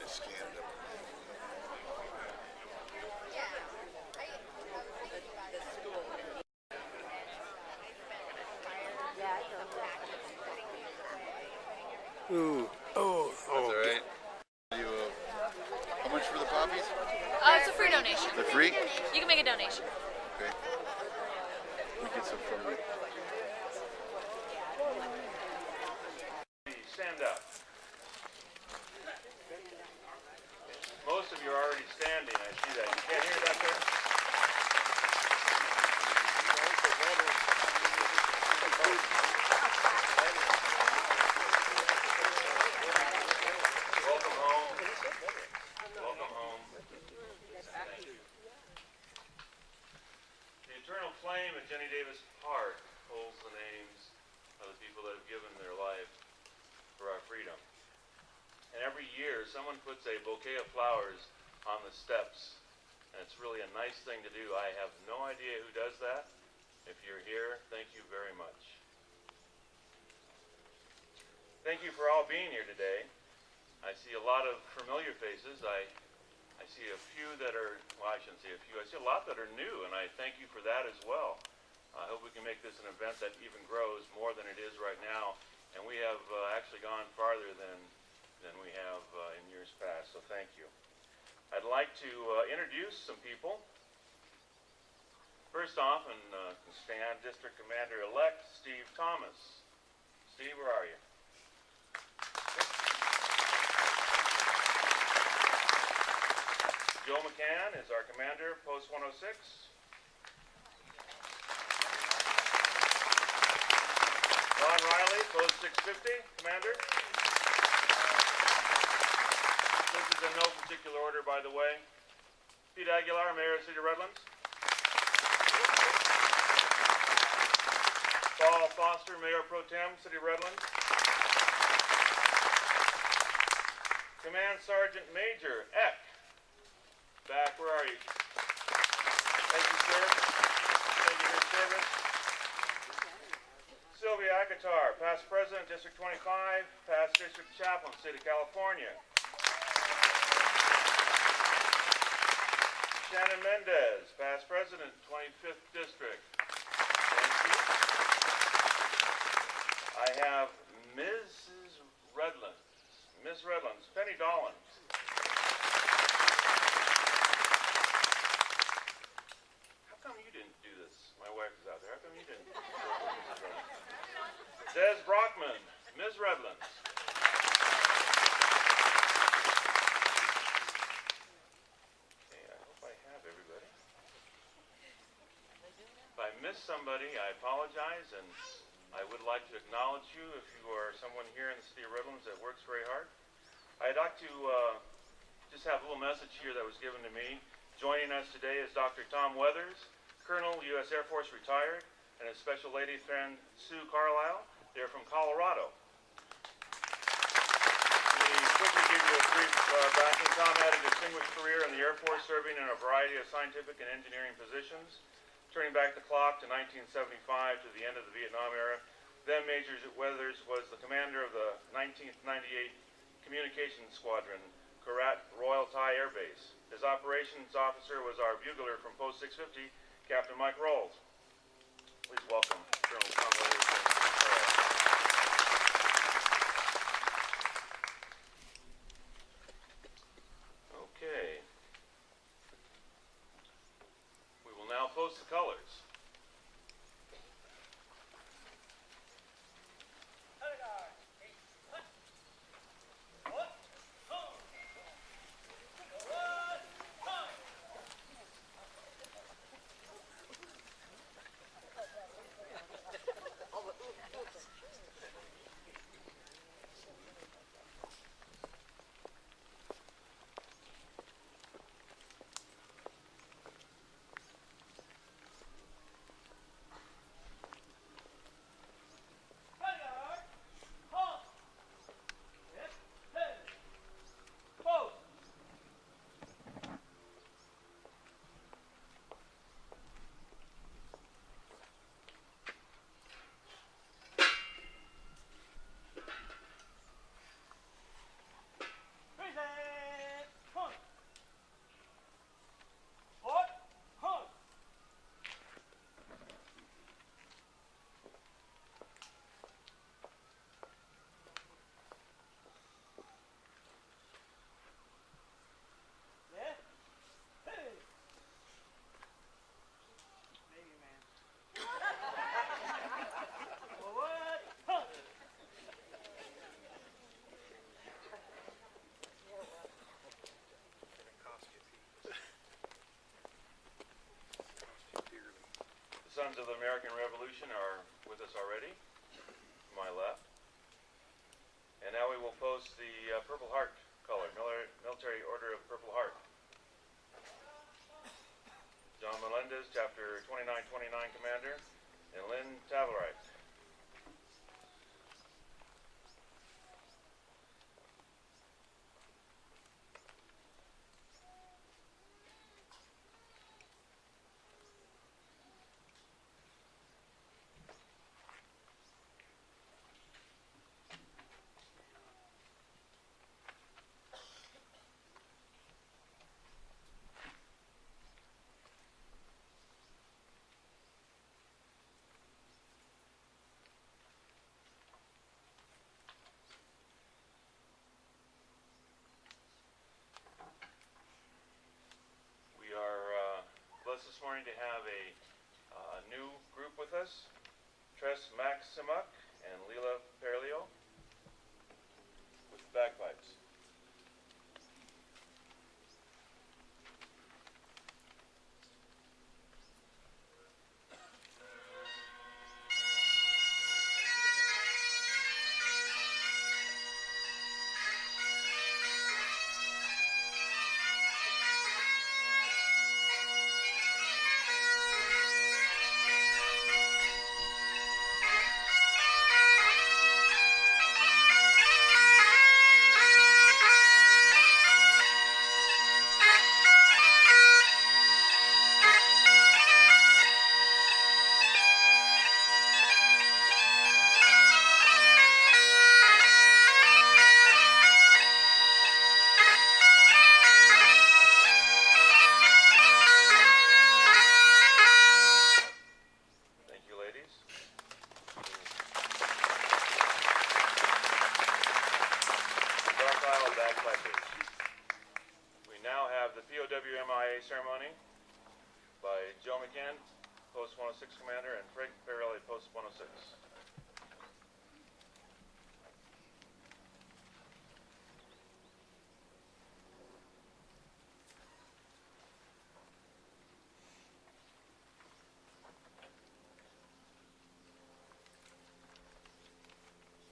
scanned them. Ooh. Oh. That's all right. How much for the poppies? It's a free donation. They're free? You can make a donation. Okay. We get some from you. Stand up. Most of you are already standing. I see that. You can't hear that there? Welcome home. Welcome home. Thank you. The eternal flame at Jenny Davis Park holds the names of the people that have given their life for our freedom. And every year, someone puts a bouquet of flowers on the steps, and it's really a nice thing to do. I have no idea who does that. If you're here, thank you very much. Thank you for all being here today. I see a lot of familiar faces. I see a few that are, well, I shouldn't say a few. I see a lot that are new, and I thank you for that as well. I hope we can make this an event that even grows more than it is right now. And we have actually gone farther than we have in years past, so thank you. I'd like to introduce some people. First off, and can stand, District Commander-elect Steve Thomas. Steve, where are you? Joe McCann is our commander, Post 106. Ron Riley, Post 650, commander. This is in no particular order, by the way. Pete Aguilar, Mayor of the City of Redlands. Paul Foster, Mayor Pro Tem, City of Redlands. Command Sergeant Major Eck. Back, where are you? Thank you, sir. Thank you for your service. Sylvia Akatar, past president, District 25, past district chaplain, State of California. Shannon Mendez, past president, 25th District. Thank you. I have Mrs. Redlands, Miss Redlands, Penny Dollins. How come you didn't do this? My wife is out there. How come you didn't? Des Brockman, Ms. Redlands. Okay, I hope I have everybody. If I miss somebody, I apologize, and I would like to acknowledge you if you are someone here in the City of Redlands that works very hard. I'd like to just have a little message here that was given to me. Joining us today is Dr. Tom Weathers, Colonel, U.S. Air Force retired, and his special lady friend, Sue Carlisle. They're from Colorado. Let me quickly give you a brief background. Tom had a distinguished career in the Air Force, serving in a variety of scientific and engineering positions. Turning back the clock to 1975, to the end of the Vietnam era, then Major Weathers was the commander of the 19th 98 Communications Squadron, Korat Royal Thai Air Base. His operations officer was our bugler from Post 650, Captain Mike Rolls. Please welcome Colonel Tom Weathers. Okay. We will now post the colors. Sons of the American Revolution are with us already, to my left. And now we will post the Purple Heart color, Military Order of Purple Heart. John Melendez, Chapter 2929 Commander, and Lynn Tavelright. This morning to have a new group with us, Tress Maximuk and Leela Perlio with bagpipes. We now have the POWMIA ceremony by Joe McCann, Post 106 Commander, and Frank Perelli, Post 106.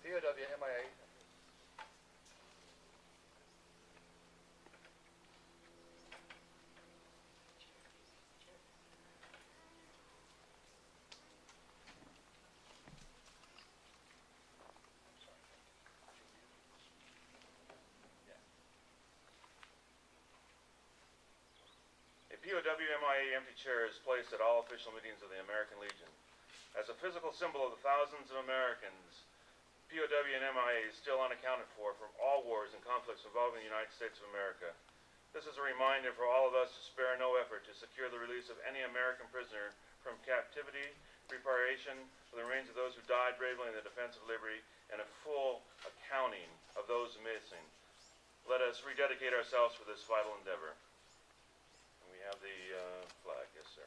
POWMIA. POWMIA empty chair is placed at all official meetings of the American Legion. As a physical symbol of the thousands of Americans, POW and MIA is still unaccounted for from all wars and conflicts involving the United States of America. This is a reminder for all of us to spare no effort to secure the release of any American prisoner from captivity, reparation for the remains of those who died bravely in the defense of liberty, and a full accounting of those missing. Let us rededicate ourselves for this vital endeavor. We have the flag, yes, sir.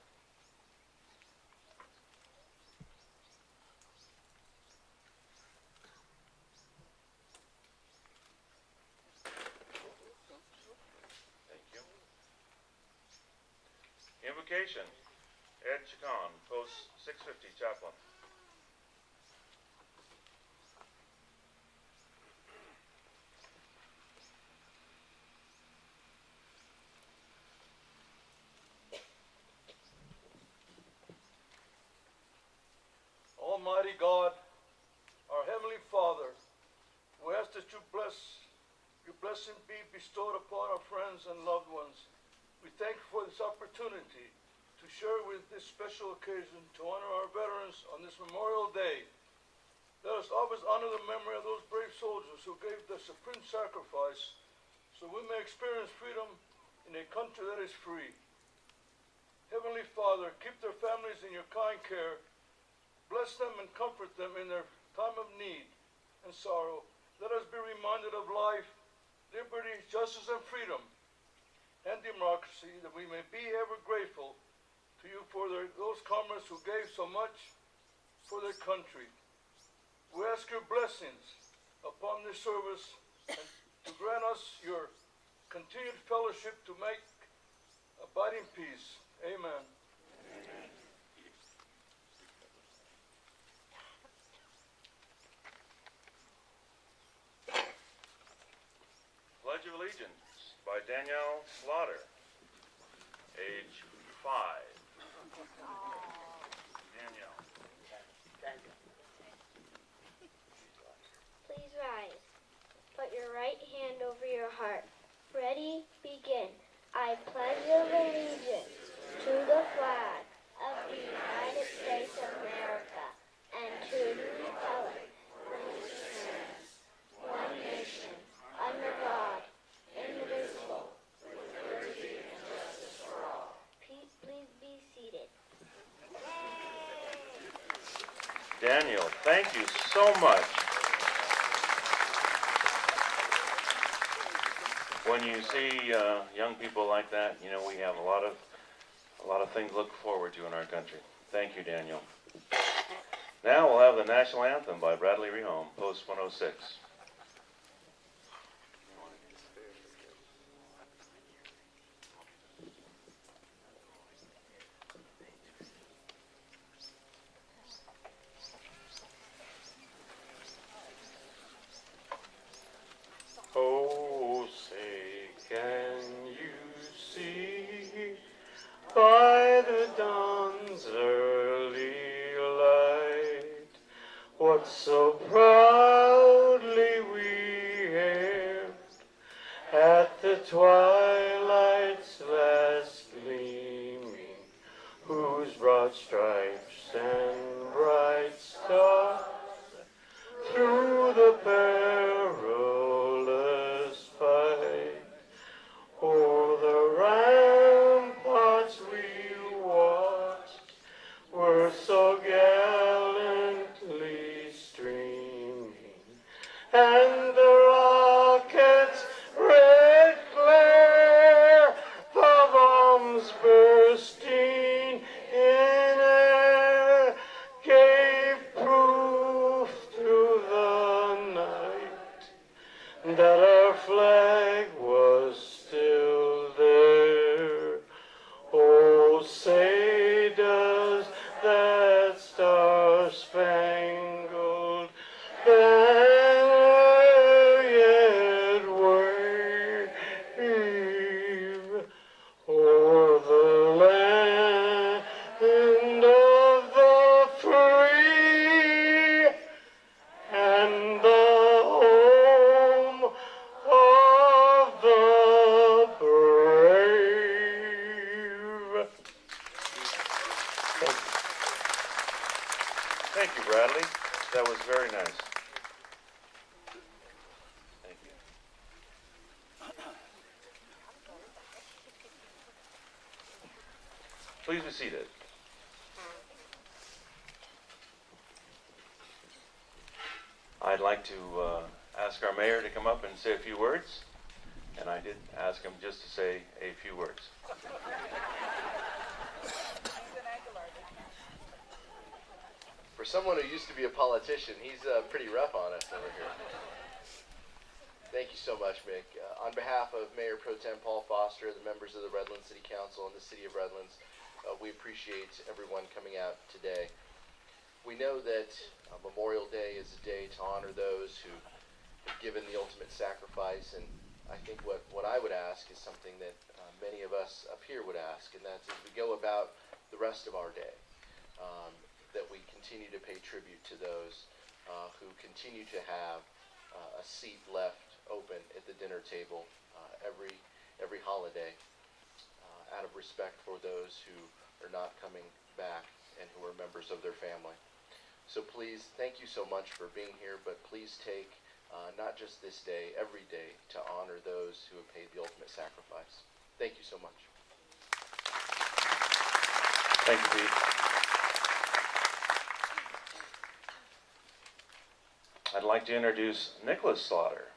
Thank you. Invocation. Ed Chacon, Post 650, Chaplain. Almighty God, our Heavenly Father, we ask that your blessing be bestowed upon our friends and loved ones. We thank you for this opportunity to share with this special occasion to honor our veterans on this Memorial Day. Let us always honor the memory of those brave soldiers who gave the supreme sacrifice so we may experience freedom in a country that is free. Heavenly Father, keep their families in your kind care. Bless them and comfort them in their time of need and sorrow. Let us be reminded of life, liberty, justice, and freedom, and democracy, that we may be ever grateful to you for those comrades who gave so much for their country. We ask your blessings upon this service and to grant us your continued fellowship to make abiding peace. Amen. Pledge of Allegiance by Danielle Slaughter, age 5. Danielle. Please rise. Put your right hand over your heart. Ready, begin. I pledge allegiance to the flag of the United States of America and to the republic for which it stands, one nation, under God, indivisible, with liberty and justice for all. Please be seated. Daniel, thank you so much. When you see young people like that, you know we have a lot of things to look forward to in our country. Thank you, Daniel. Now we'll have the national anthem by Bradley Rehome, Post 106. Oh, say, can you see by the dawn's early light what so proudly we hailed at the twilight's last gleaming, whose broad stripes and bright stars through the perilous fight o'er the ramparts we watched were so gallantly streaming, and the rockets' red glare, the bombs bursting in air, gave proof through the night that our flag was still there. Oh, say does that star-spangled banner yet wave o'er the land of the free and the home of the brave? Thank you, Bradley. That was very nice. Thank you. Please be seated. I'd like to ask our mayor to come up and say a few words, and I did ask him just to say a few words. For someone who used to be a politician, he's pretty rough on us over here. Thank you so much, Mick. On behalf of Mayor Pro Tem Paul Foster, the members of the Redlands City Council, and the City of Redlands, we appreciate everyone coming out today. We know that Memorial Day is a day to honor those who have given the ultimate sacrifice, and I think what I would ask is something that many of us up here would ask, and that's as we go about the rest of our day, that we continue to pay tribute to those who continue to have a seat left open at the dinner table every holiday, out of respect for those who are not coming back and who are members of their family. So please, thank you so much for being here, but please take not just this day, every day, to honor those who have paid the ultimate sacrifice. Thank you so much. Thank you, Pete. I'd like to introduce Nicholas Slaughter,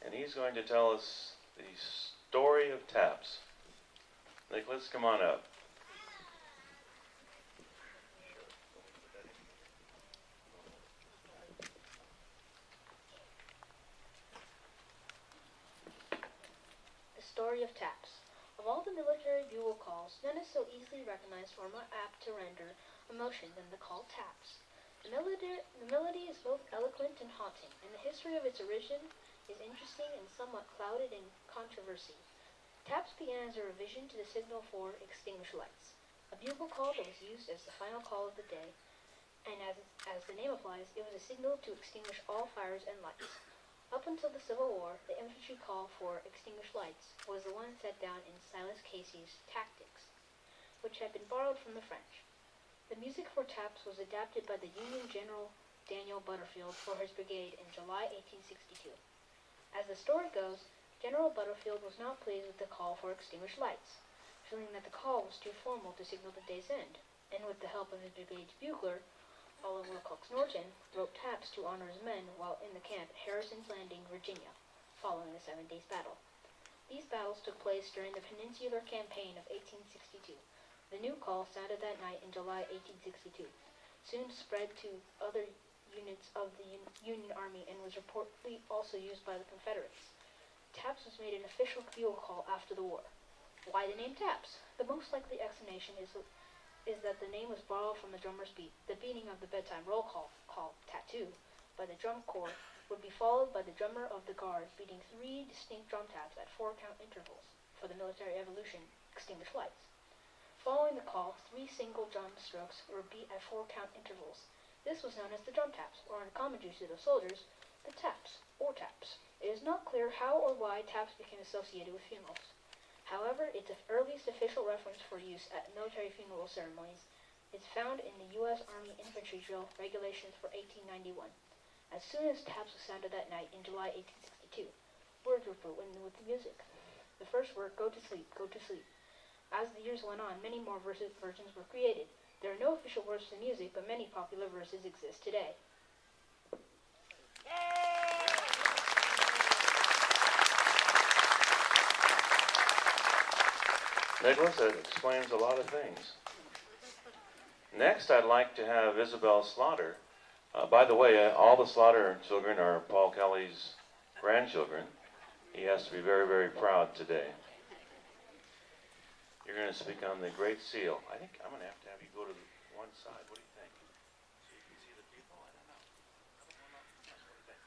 and he's going to tell us the story of taps. Nicholas, come on up. The story of taps. Of all the military bugle calls, none is so easily recognized or more apt to render emotion than the call taps. The melody is both eloquent and haunting, and the history of its origin is interesting and somewhat clouded in controversy. Taps began as a revision to the signal for extinguished lights, a bugle call that was used as the final call of the day, and as the name applies, it was a signal to extinguish all fires and lights. Up until the Civil War, the infantry call for extinguished lights was the one set down in Silas Casey's Tactics, which had been borrowed from the French. The music for taps was adapted by the Union General Daniel Butterfield for his brigade in July 1862. As the story goes, General Butterfield was not pleased with the call for extinguished lights, feeling that the call was too formal to signal the day's end, and with the help of his brigade's bugler, Oliver Wilcox Norton, wrote taps to honor his men while in the camp at Harrison's Landing, Virginia, following the 7 Days Battle. These battles took place during the Peninsular Campaign of 1862. The new call sounded that night in July 1862, soon spread to other units of the Union Army and was reportedly also used by the Confederates. Taps was made an official bugle call after the war. Why the name taps? The most likely explanation is that the name was borrowed from the drummer's beat. The beating of the bedtime roll call, called tattoo, by the drum corps would be followed by the drummer of the guard beating 3 distinct drum taps at 4-count intervals for the military evolution, extinguished lights. Following the call, 3 single drum strokes were beat at 4-count intervals. This was known as the drum taps, or in common usage of soldiers, the taps, or taps. It is not clear how or why taps became associated with funerals. However, its earliest official reference for use at military funeral ceremonies is found in the U.S. Army Infantry Drill Regulations for 1891. As soon as taps was sounded that night in July 1862, words were put in with the music. The first word, go to sleep, go to sleep. As the years went on, many more versions were created. There are no official words to the music, but many popular verses exist today. Nicholas, that explains a lot of things. Next, I'd like to have Isabel Slaughter. By the way, all the Slaughter children are Paul Kelly's grandchildren. He has to be very, very proud today. You're going to speak on the Great Seal. I think I'm going to have you go to one side. What do you think? So you can see the people? I don't know. What do you think?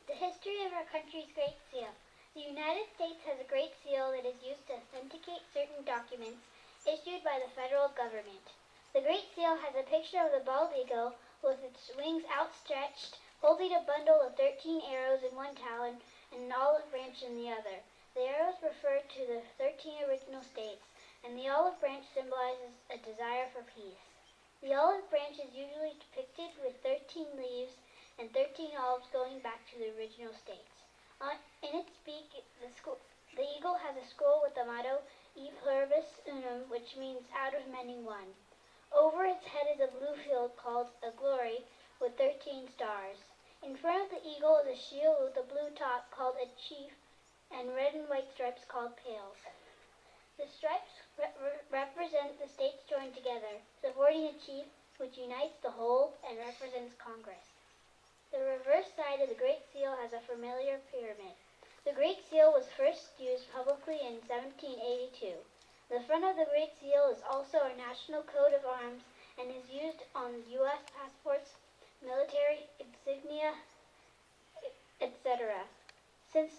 The history of our country's Great Seal. The United States has a Great Seal that is used to authenticate certain documents issued by the federal government. The Great Seal has a picture of the bald eagle with its wings outstretched, holding a bundle of 13 arrows in one talon and an olive branch in the other. The arrows refer to the 13 original states, and the olive branch symbolizes a desire for peace. The olive branch is usually depicted with 13 leaves and 13 olives going back to the original states. In its beak, the eagle has a skull with the motto, E pluribus unum, which means out of many one. Over its head is a blue field called a glory with 13 stars. In front of the eagle is a shield with a blue top called a chief and red and white stripes called pales. The stripes represent the states joined together, supporting a chief which unites the whole and represents Congress. The reverse side of the Great Seal has a familiar pyramid. The Great Seal was first used publicly in 1782. The front of the Great Seal is also our national coat of arms and is used on U.S. passports, military insignia, etc. Since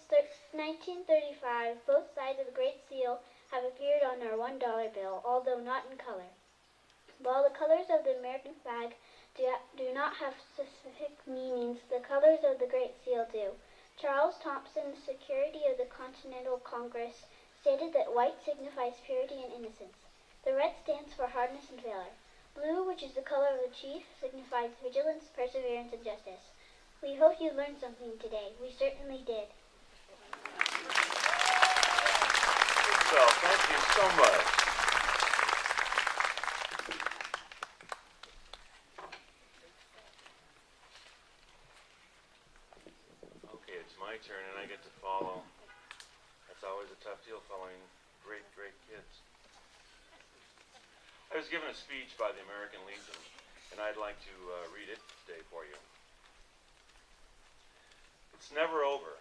1935, both sides of the Great Seal have appeared on our $1 bill, although not in color. While the colors of the American flag do not have specific meanings, the colors of the Great Seal do. Charles Thompson, Secretary of the Continental Congress, stated that white signifies purity and innocence. The red stands for hardness and valor. Blue, which is the color of the chief, signifies vigilance, perseverance, and justice. We hope you learned something today. We certainly did. Well, thank you so much. Okay, it's my turn and I get to follow. That's always a tough deal, following great, great kids. I was given a speech by the American Legion, and I'd like to read it today for you. It's never over.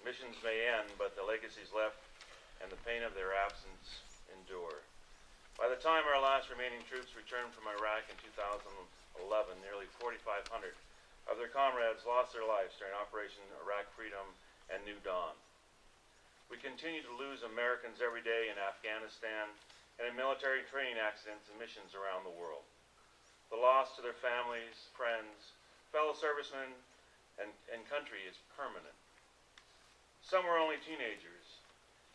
Missions may end, but the legacies left and the pain of their absence endure. By the time our last remaining troops returned from Iraq in 2011, nearly 4,500 of their comrades lost their lives during Operation Iraq Freedom and New Dawn. We continue to lose Americans every day in Afghanistan and in military training accidents and missions around the world. The loss to their families, friends, fellow servicemen, and country is permanent. Some were only teenagers,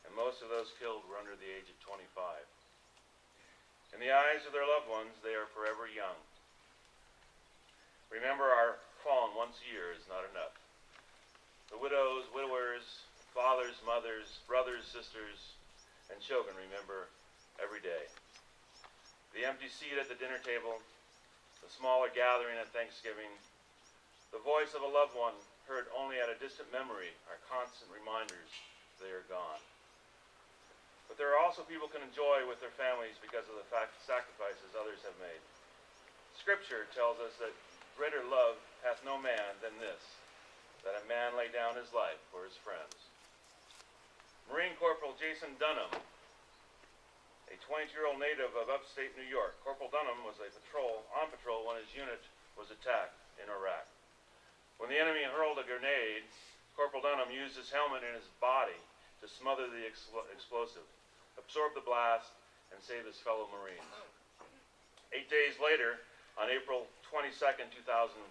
and most of those killed were under the age of 25. In the eyes of their loved ones, they are forever young. Remember our fallen once a year is not enough. The widows, widowers, fathers, mothers, brothers, sisters, and children remember every day. The empty seat at the dinner table, the smaller gathering at Thanksgiving, the voice of a loved one heard only at a distant memory are constant reminders they are gone. But there are also people can enjoy with their families because of the sacrifices others have made. Scripture tells us that greater love hath no man than this, that a man lay down his life for his friends. Marine Corporal Jason Dunham, a 22-year-old native of upstate New York. Corporal Dunham was on patrol when his unit was attacked in Iraq. When the enemy hurled a grenade, Corporal Dunham used his helmet and his body to smother the explosive, absorb the blast, and save his fellow Marines. 8 days later, on April 22nd, 2004,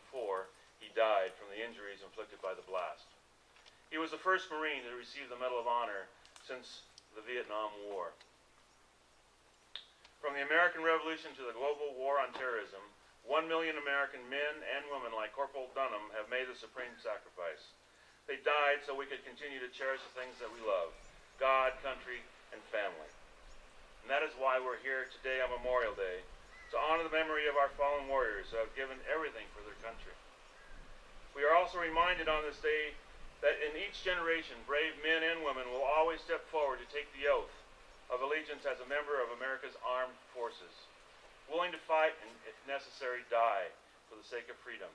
he died from the injuries inflicted by the blast. He was the first Marine to receive the Medal of Honor since the Vietnam War. From the American Revolution to the global war on terrorism, 1 million American men and women like Corporal Dunham have made the supreme sacrifice. They died so we could continue to cherish the things that we love: God, country, and family. And that is why we're here today on Memorial Day, to honor the memory of our fallen warriors who have given everything for their country. We are also reminded on this day that in each generation, brave men and women will always step forward to take the oath of allegiance as a member of America's armed forces, willing to fight and, if necessary, die for the sake of freedom.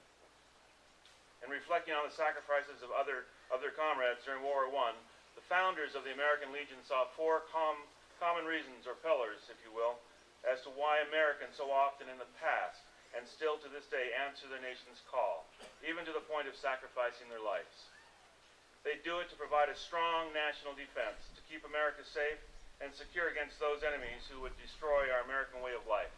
And reflecting on the sacrifices of their comrades during World War I, the founders of the American Legion saw four common reasons, or pillars, if you will, as to why Americans so often in the past and still to this day answer their nation's call, even to the point of sacrificing their lives. They do it to provide a strong national defense, to keep America safe and secure against those enemies who would destroy our American way of life.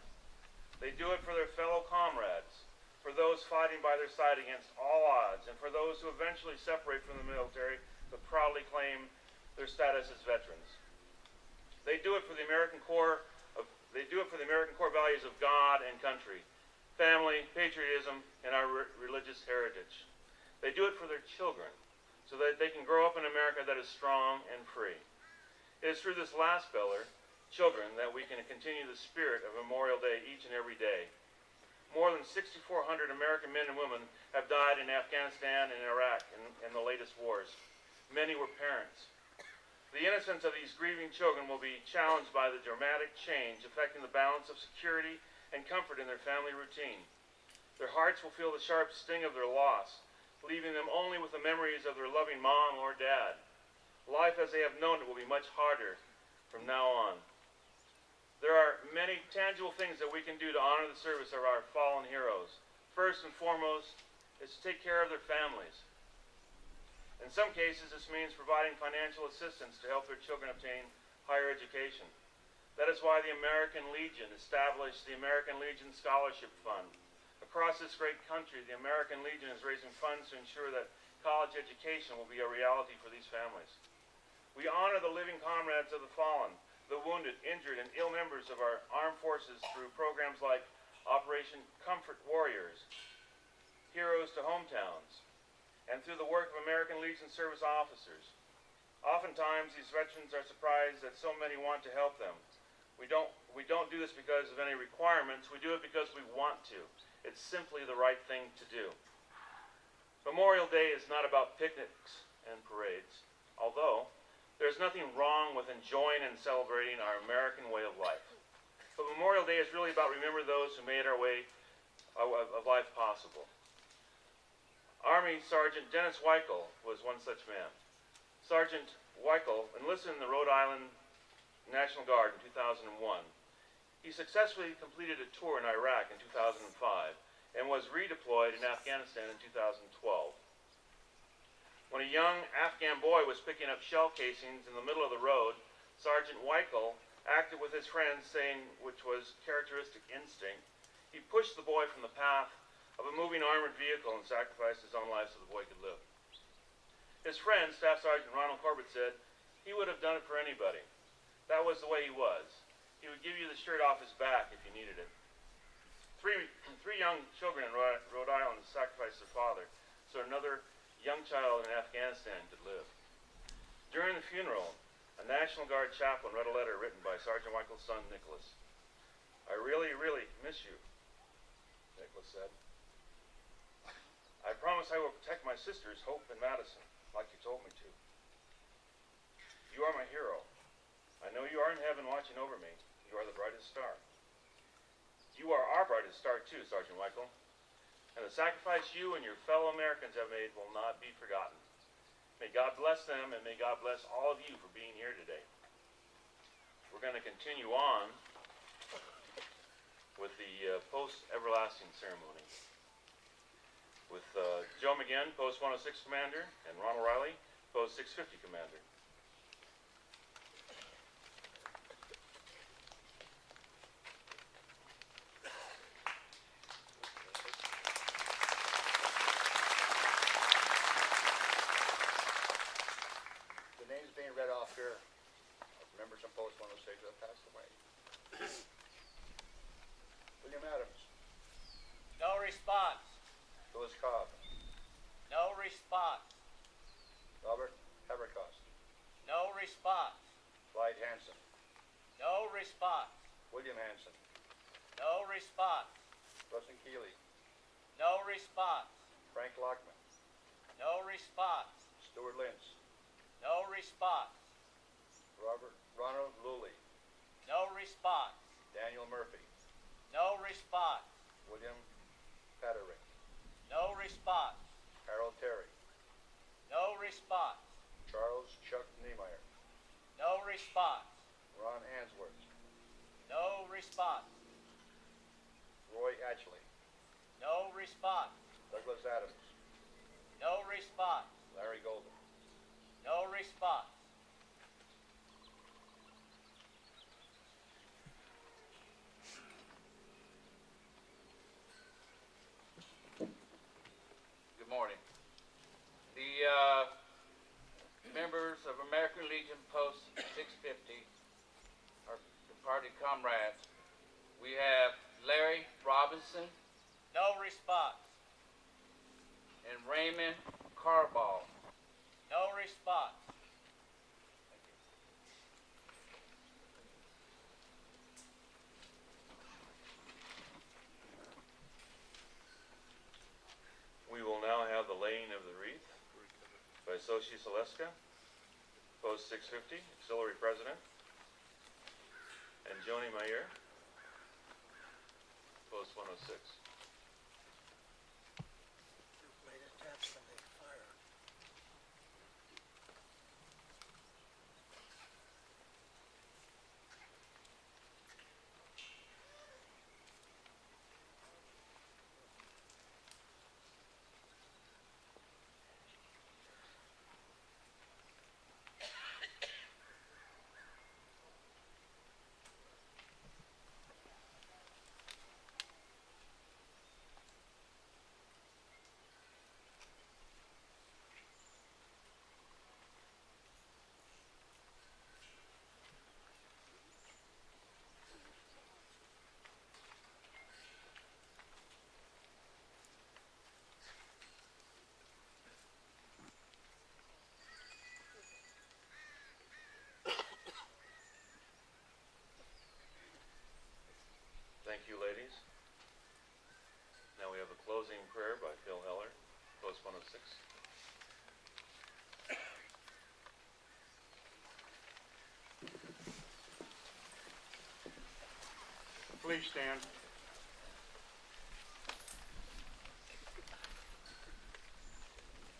They do it for their fellow comrades, for those fighting by their side against all odds, and for those who eventually separate from the military but proudly claim their status as veterans. They do it for the American core values of God and country, family, patriotism, and our religious heritage. They do it for their children, so that they can grow up in America that is strong and free. It is through this last pillar, children, that we can continue the spirit of Memorial Day each and every day. More than 6,400 American men and women have died in Afghanistan and Iraq in the latest wars. Many were parents. The innocence of these grieving children will be challenged by the dramatic change affecting the balance of security and comfort in their family routine. Their hearts will feel the sharp sting of their loss, leaving them only with the memories of their loving mom or dad. Life as they have known it will be much harder from now on. There are many tangible things that we can do to honor the service of our fallen heroes. First and foremost is to take care of their families. In some cases, this means providing financial assistance to help their children obtain higher education. That is why the American Legion established the American Legion Scholarship Fund. Across this great country, the American Legion is raising funds to ensure that college education will be a reality for these families. We honor the living comrades of the fallen, the wounded, injured, and ill members of our armed forces through programs like Operation Comfort Warriors, Heroes to Hometowns, and through the work of American Legion service officers. Oftentimes, these veterans are surprised that so many want to help them. We don't do this because of any requirements. We do it because we want to. It's simply the right thing to do. Memorial Day is not about picnics and parades, although there's nothing wrong with enjoying and celebrating our American way of life. But Memorial Day is really about remembering those who made our way of life possible. Army Sergeant Dennis Weichel was one such man. Sergeant Weichel enlisted in the Rhode Island National Guard in 2001. He successfully completed a tour in Iraq in 2005 and was redeployed in Afghanistan in 2012. When a young Afghan boy was picking up shell casings in the middle of the road, Sergeant Weichel acted with his friends, saying, which was characteristic instinct, he pushed the boy from the path of a moving armored vehicle and sacrificed his own life so the boy could live. His friend, Staff Sergeant Ronald Corbett, said he would have done it for anybody. That was the way he was. He would give you the shirt off his back if you needed it. Three young children in Rhode Island sacrificed their father so another young child in Afghanistan could live. During the funeral, a National Guard chaplain read a letter written by Sergeant Weichsel's son, Nicholas. I really, really miss you, Nicholas said. I promise I will protect my sisters, Hope and Madison, like you told me to. You are my hero. I know you are in heaven watching over me. You are the brightest star. You are our brightest star too, Sergeant Weichel. And the sacrifice you and your fellow Americans have made will not be forgotten. May God bless them, and may God bless all of you for being here today. We're going to continue on with the post-everlasting ceremony with Joe McGinn, Post 106 Commander, and Ronald Riley, Post 650 Commander. The names being read off here of members of Post 106 who have passed away. William Adams, No response. Louis Cobb, No response. Robert Havercost, No response. Clyde Hanson, No response. William Hanson, No response. Russell Keeley, No response. Frank Lockman, No response. Stuart Lintz, No response. Ronald Lully, No response. Daniel Murphy, No response. William Paterick, No response. Harold Terry, No response. Charles Chuck Niemeyer, No response. Ron Answorth, No response. Roy Atchley, No response. Douglas Adams, No response. Larry Golden. No response. Good morning. The members of American Legion Post 650 are departed comrades. We have Larry Robinson No response. and Raymond Carball. No response. We will now have the laying of the wreath by Sochi Seleska, Post 650, Auxiliary President, and Joni Meyer, Post 106. Thank you, ladies. Now we have a closing prayer by Phil Heller, Post 106. Please stand.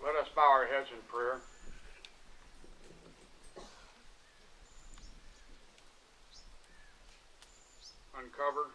Let us bow our heads in prayer. Uncover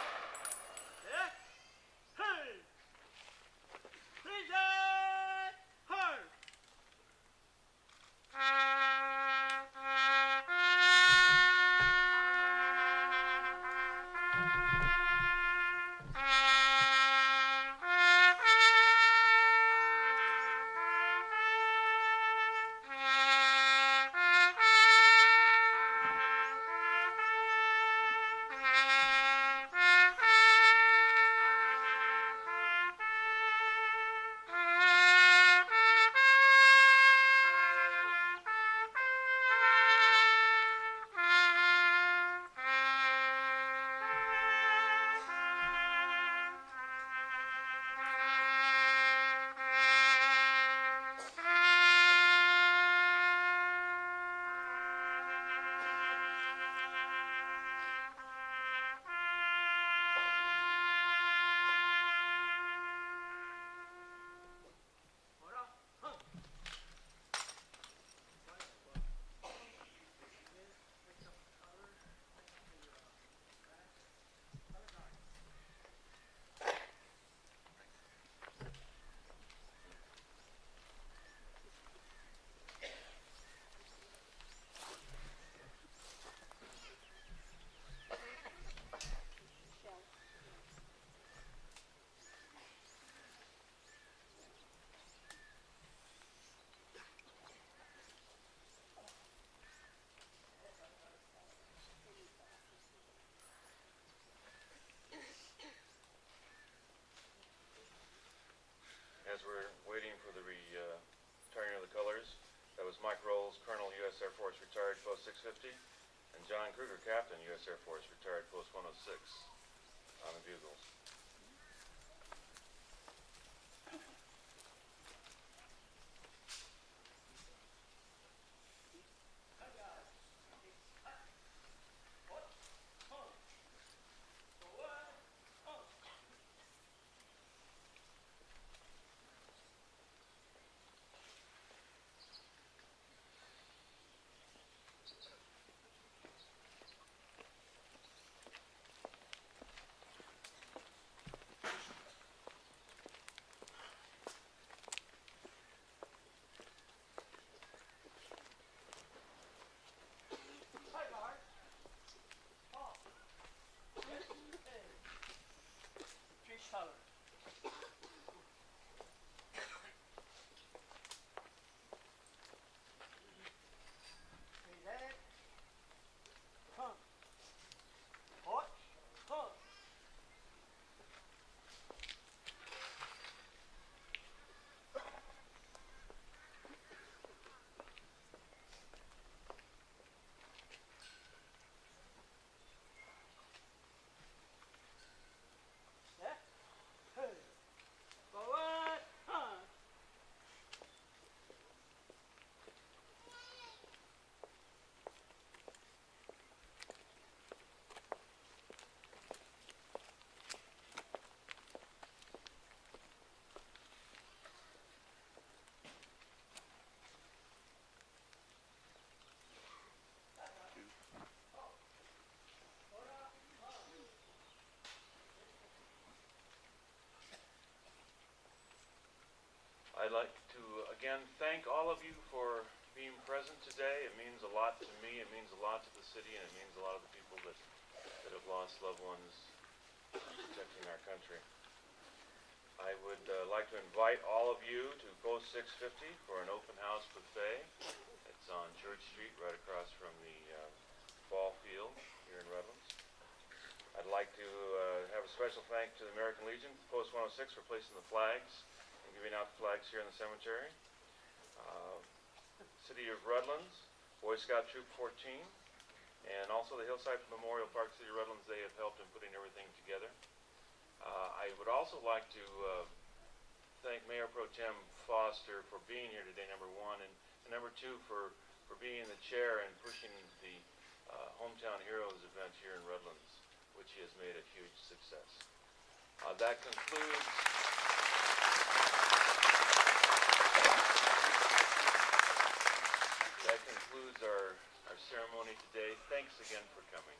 as we're waiting for the returning of the colors, that was Mike Rolls, Colonel, U.S. Air Force, retired, Post 650, and John Kruger, Captain, U.S. Air Force, retired, Post 106, on the bugles. I'd like to again thank all of you for being present today. It means a lot to me, it means a lot to the city, and it means a lot to the people that have lost loved ones protecting our country. I would like to invite all of you to Post 650 for an open house buffet. It's on Church Street, right across from the ball field here in Redlands. I'd like to have a special thank to the American Legion, Post 106, for placing the flags and giving out the flags here in the cemetery. City of Redlands, Boy Scout Troop 14, and also the Hillside Memorial Park, City of Redlands. They have helped in putting everything together. I would also like to thank Mayor Pro Tem Foster for being here today, number one, and number two, for being the chair and pushing the Hometown Heroes event here in Redlands, which he has made a huge success. That concludes our ceremony today. Thanks again for coming.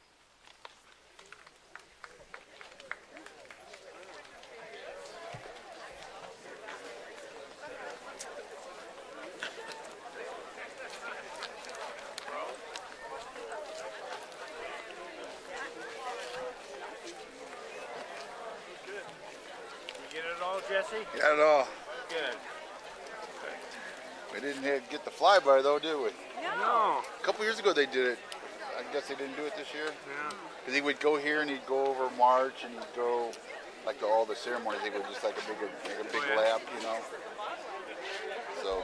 Jesse? Got it all. Good. We didn't get the flyby though, did we? No. A couple years ago they did it. I guess they didn't do it this year. Yeah. Because he would go here and he'd go over March and he'd go like to all the ceremonies. He would just like a big lap, you know. So